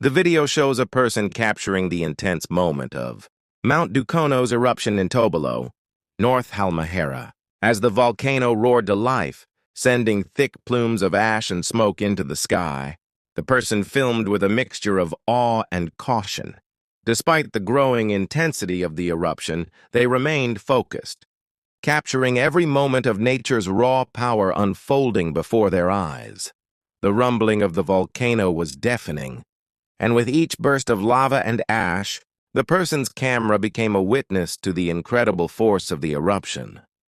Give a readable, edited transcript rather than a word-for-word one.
The video shows a person capturing the intense moment of Mount Ducono's eruption in Tobolo, North Halmahera, as the volcano roared to life, sending thick plumes of ash and smoke into the sky. The person filmed with a mixture of awe and caution. Despite the growing intensity of the eruption, they remained focused, capturing every moment of nature's raw power unfolding before their eyes. The rumbling of the volcano was deafening, and with each burst of lava and ash, the person's camera became a witness to the incredible force of the eruption.